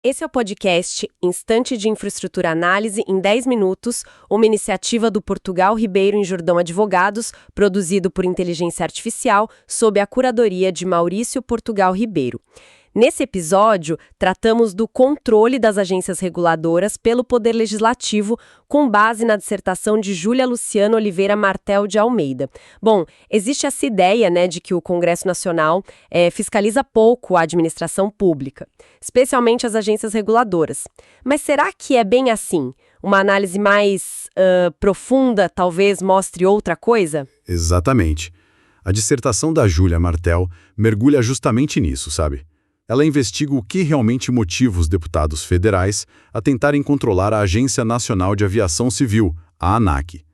Esse é o podcast Instante de Infraestrutura Análise em 10 minutos, uma iniciativa do Portugal Ribeiro em Jordão Advogados, produzido por inteligência artificial, sob a curadoria de Maurício Portugal Ribeiro. Nesse episódio, tratamos do controle das agências reguladoras pelo Poder Legislativo, com base na dissertação de Júlia Luciana Oliveira Martel de Almeida. Bom, existe essa ideia, de que o Congresso Nacional fiscaliza pouco a administração pública, especialmente as agências reguladoras. Mas será que é bem assim? Uma análise mais profunda talvez mostre outra coisa? Exatamente. A dissertação da Júlia Martel mergulha justamente nisso, sabe? Ela investiga o que realmente motiva os deputados federais a tentarem controlar a Agência Nacional de Aviação Civil, a ANAC.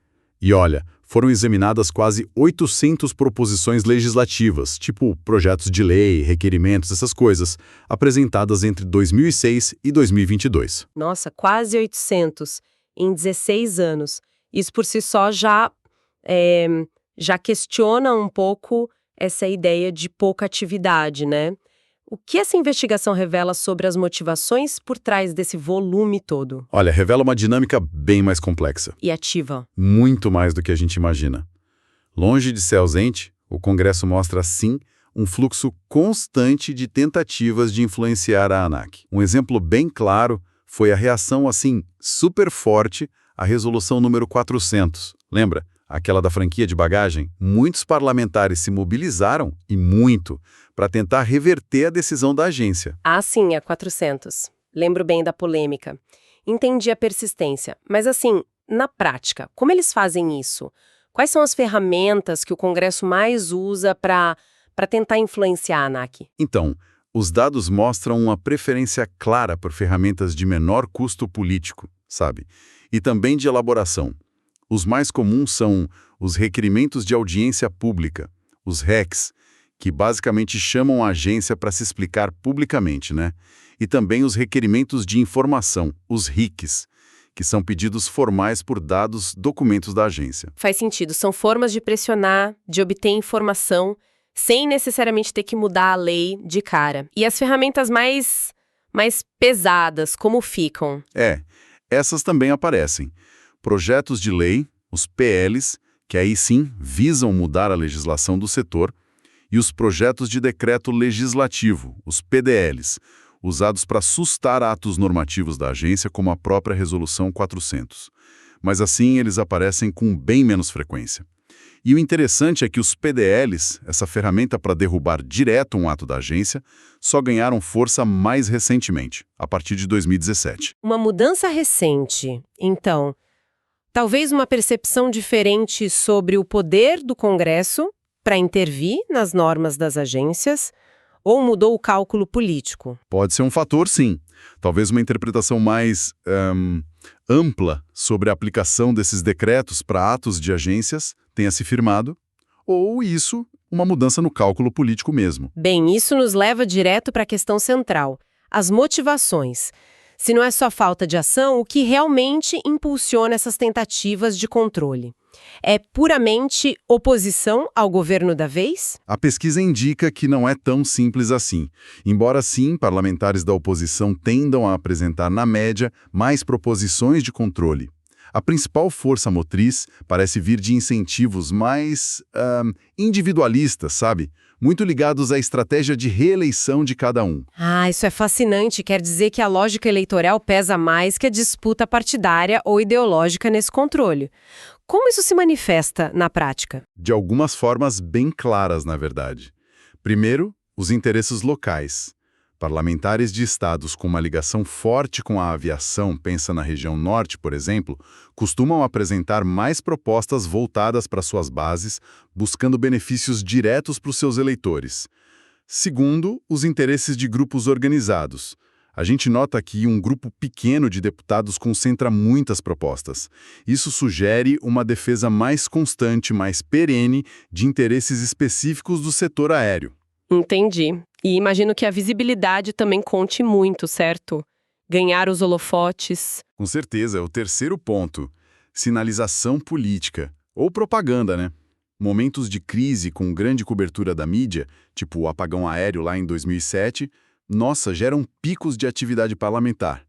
E olha, foram examinadas quase 800 proposições legislativas, tipo projetos de lei, requerimentos, essas coisas, apresentadas entre 2006 e 2022. Nossa, quase 800 em 16 anos. Isso por si só já questiona um pouco essa ideia de pouca atividade, né? O que essa investigação revela sobre as motivações por trás desse volume todo? Olha, revela uma dinâmica bem mais complexa. E ativa. Muito mais do que a gente imagina. Longe de ser ausente, o Congresso mostra, sim, um fluxo constante de tentativas de influenciar a ANAC. Um exemplo bem claro foi a reação, super forte à resolução número 400. Lembra? Aquela da franquia de bagagem? Muitos parlamentares se mobilizaram, e muito, para tentar reverter a decisão da agência. Ah, sim, a 400. Lembro bem da polêmica. Entendi a persistência. Mas na prática, como eles fazem isso? Quais são as ferramentas que o Congresso mais usa para tentar influenciar a ANAC? Então, os dados mostram uma preferência clara por ferramentas de menor custo político, sabe? E também de elaboração. Os mais comuns são os requerimentos de audiência pública, os RECs, que basicamente chamam a agência para se explicar publicamente, né? E também os requerimentos de informação, os RICs, que são pedidos formais por dados, documentos da agência. Faz sentido, são formas de pressionar, de obter informação, sem necessariamente ter que mudar a lei de cara. E as ferramentas mais pesadas, como ficam? Essas também aparecem. Projetos de lei, os PLs, que aí sim visam mudar a legislação do setor, e os projetos de decreto legislativo, os PDLs, usados para sustar atos normativos da agência, como a própria Resolução 400. Mas eles aparecem com bem menos frequência. E o interessante é que os PDLs, essa ferramenta para derrubar direto um ato da agência, só ganharam força mais recentemente, a partir de 2017. Uma mudança recente, então. Talvez uma percepção diferente sobre o poder do Congresso para intervir nas normas das agências, ou mudou o cálculo político? Pode ser um fator, sim. Talvez uma interpretação mais ampla sobre a aplicação desses decretos para atos de agências tenha se firmado, ou uma mudança no cálculo político mesmo. Bem, isso nos leva direto para a questão central, as motivações. Se não é só falta de ação, o que realmente impulsiona essas tentativas de controle? É puramente oposição ao governo da vez? A pesquisa indica que não é tão simples assim. Embora sim, parlamentares da oposição tendam a apresentar, na média, mais proposições de controle. A principal força motriz parece vir de incentivos mais individualistas, sabe? Muito ligados à estratégia de reeleição de cada um. Ah, isso é fascinante. Quer dizer que a lógica eleitoral pesa mais que a disputa partidária ou ideológica nesse controle. Como isso se manifesta na prática? De algumas formas bem claras, na verdade. Primeiro, os interesses locais. Parlamentares de estados com uma ligação forte com a aviação, pensa na região norte, por exemplo, costumam apresentar mais propostas voltadas para suas bases, buscando benefícios diretos para os seus eleitores. Segundo, os interesses de grupos organizados. A gente nota que um grupo pequeno de deputados concentra muitas propostas. Isso sugere uma defesa mais constante, mais perene, de interesses específicos do setor aéreo. Entendi. E imagino que a visibilidade também conte muito, certo? Ganhar os holofotes. Com certeza, é o terceiro ponto. Sinalização política. Ou propaganda, né? Momentos de crise com grande cobertura da mídia, tipo o apagão aéreo lá em 2007, nossa, geram picos de atividade parlamentar.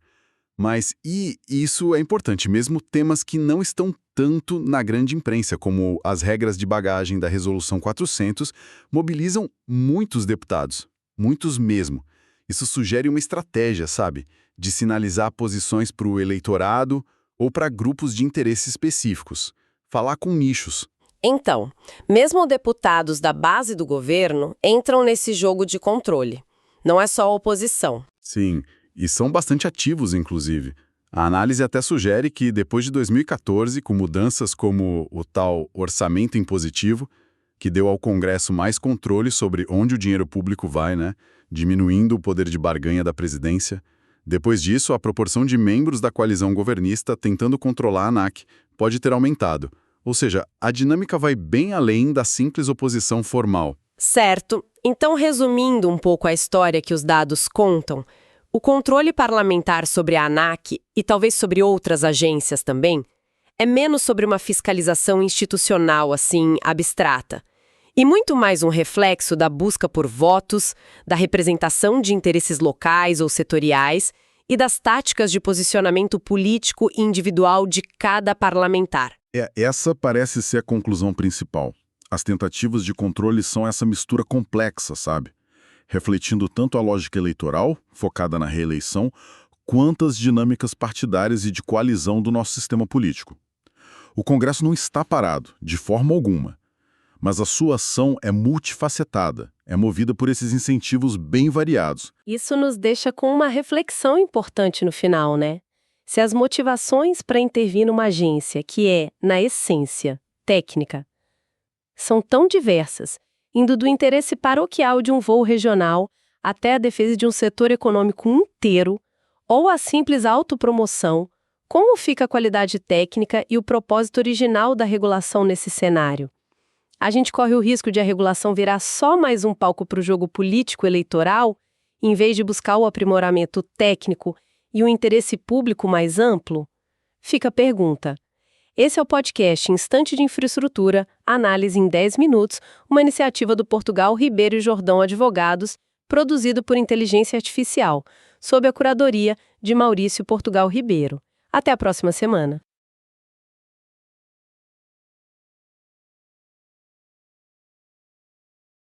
Mas, e isso é importante, mesmo temas que não estão tanto na grande imprensa, como as regras de bagagem da Resolução 400, mobilizam muitos deputados, muitos mesmo. Isso sugere uma estratégia, sabe, de sinalizar posições para o eleitorado ou para grupos de interesse específicos, falar com nichos. Então, mesmo deputados da base do governo entram nesse jogo de controle. Não é só a oposição. Sim, e são bastante ativos, inclusive. A análise até sugere que, depois de 2014, com mudanças como o tal orçamento impositivo, que deu ao Congresso mais controle sobre onde o dinheiro público vai, né, diminuindo o poder de barganha da presidência, depois disso, a proporção de membros da coalizão governista tentando controlar a ANAC pode ter aumentado. Ou seja, a dinâmica vai bem além da simples oposição formal. Certo. Então, resumindo um pouco a história que os dados contam, o controle parlamentar sobre a ANAC, e talvez sobre outras agências também, é menos sobre uma fiscalização institucional, assim, abstrata, e muito mais um reflexo da busca por votos, da representação de interesses locais ou setoriais e das táticas de posicionamento político e individual de cada parlamentar. Essa parece ser a conclusão principal. As tentativas de controle são essa mistura complexa, sabe? Refletindo tanto a lógica eleitoral, focada na reeleição, quanto as dinâmicas partidárias e de coalizão do nosso sistema político. O Congresso não está parado, de forma alguma, mas a sua ação é multifacetada, é movida por esses incentivos bem variados. Isso nos deixa com uma reflexão importante no final, né? Se as motivações para intervir numa agência, que é, na essência, técnica, são tão diversas, indo do interesse paroquial de um voo regional até a defesa de um setor econômico inteiro, ou a simples autopromoção, como fica a qualidade técnica e o propósito original da regulação nesse cenário? A gente corre o risco de a regulação virar só mais um palco para o jogo político eleitoral, em vez de buscar o aprimoramento técnico e um interesse público mais amplo? Fica a pergunta. Esse é o podcast Instante de Infraestrutura, análise em 10 minutos, uma iniciativa do Portugal Ribeiro e Jordão Advogados, produzido por inteligência artificial, sob a curadoria de Maurício Portugal Ribeiro. Até a próxima semana.